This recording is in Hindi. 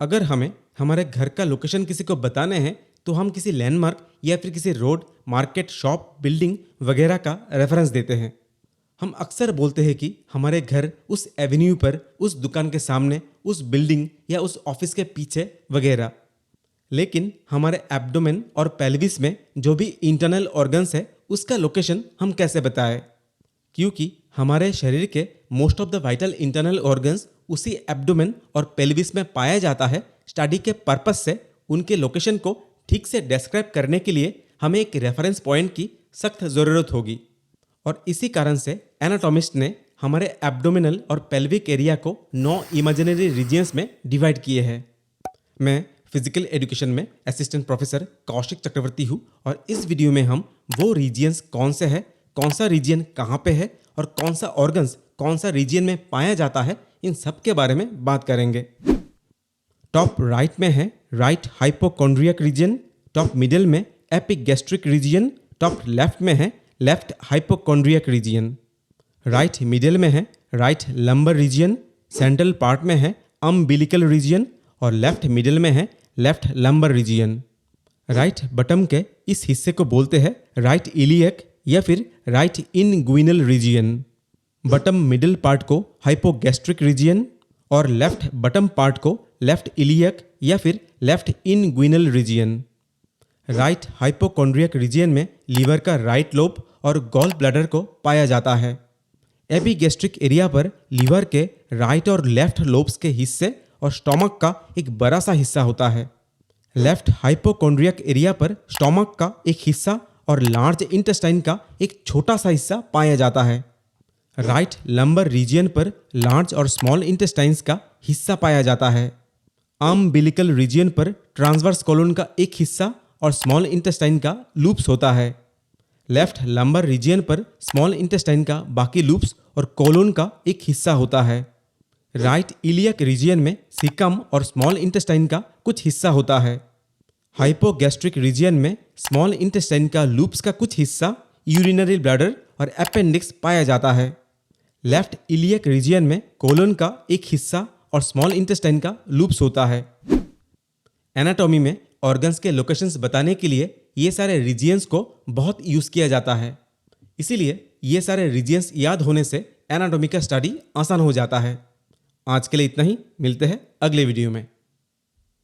अगर हमें हमारे घर का लोकेशन किसी को बताने हैं तो हम किसी लैंडमार्क या फिर किसी रोड, मार्केट, शॉप, बिल्डिंग वगैरह का रेफरेंस देते हैं। हम अक्सर बोलते हैं कि हमारे घर उस एवेन्यू पर, उस दुकान के सामने, उस बिल्डिंग या उस ऑफिस के पीछे वगैरह। लेकिन हमारे एब्डोमेन और पेल्विस में जो भी इंटरनल ऑर्गन्स है उसका लोकेशन हम कैसे बताएं? क्योंकि हमारे शरीर के most of the vital internal organs उसी एब्डोमेन और पेल्विस में पाया जाता है। स्टडी के पर्पस से उनके लोकेशन को ठीक से डिस्क्राइब करने के लिए हमें एक रेफरेंस पॉइंट की सख्त ज़रूरत होगी। और इसी कारण से एनाटॉमिस्ट ने हमारे एब्डोमिनल और पेल्विक एरिया को 9 इमेजिनरी रीजियंस में डिवाइड किए हैं। मैं फिजिकल एजुकेशन में असिस्टेंट प्रोफेसर कौशिक चक्रवर्ती हूँ और इस वीडियो में हम वो रीजियंस कौन से हैं, कौन सा रीजियन कहाँ पे है और कौन सा ऑर्गन्स कौन सा रीजियन में पाया जाता है, इन सब के बारे में बात करेंगे। टॉप राइट में है right hypochondriac region, top middle में एपिगैस्ट्रिक रीजन, टॉप लेफ्ट में है left hypochondriac region, right middle में है right lumbar region, central part में है अम्बिलिकल रीजन और लेफ्ट मिडिल में है left lumbar region. Right bottom के इस हिस्से को बोलते हैं राइट इलियक या फिर right inguinal region. Bottom middle part को हाइपोगैस्ट्रिक रीजन और लेफ्ट बटम पार्ट को लेफ्ट इलियक या फिर left inguinal region. Right hypochondriac region में लीवर का राइट लोब और गॉल ब्लैडर को पाया जाता है। एपिगैस्ट्रिक एरिया पर लीवर के राइट और लेफ्ट लोब्स के हिस्से और स्टोमक का एक बड़ा सा हिस्सा होता है। लेफ्ट हाइपोकॉन्ड्रियक एरिया पर स्टोमक का एक हिस्सा और लार्ज इंटेस्टाइन का एक छोटा सा हिस्सा पाया जाता है। राइट लंबर रीजियन पर लार्ज और स्मॉल इंटेस्टाइन्स का हिस्सा पाया जाता है। अम्बिलिकल रीजियन पर ट्रांसवर्स कोलन का एक हिस्सा और स्मॉल इंटेस्टाइन का लूप्स होता है। लेफ्ट लंबर रीजियन पर स्मॉल इंटेस्टाइन का बाकी लूप्स और कोलन का एक हिस्सा होता है। राइट इलियक रीजियन में सीकम और स्मॉल इंटेस्टाइन का कुछ हिस्सा होता है। हाइपोगैस्ट्रिक रीजियन में स्मॉल इंटेस्टाइन का लूप्स का कुछ हिस्सा, यूरिनरी ब्लैडर और अपेंडिक्स पाया जाता है। लेफ्ट इलियक रीजियन में कोलन का एक हिस्सा और स्मॉल इंटेस्टाइन का लूप्स होता है। एनाटॉमी में ऑर्गन्स के लोकेशंस बताने के लिए ये सारे रीजियंस को बहुत यूज़ किया जाता है। इसीलिए ये सारे रीजियंस याद होने से एनाटॉमी का स्टडी आसान हो जाता है। आज के लिए इतना ही, मिलते हैं अगले वीडियो में।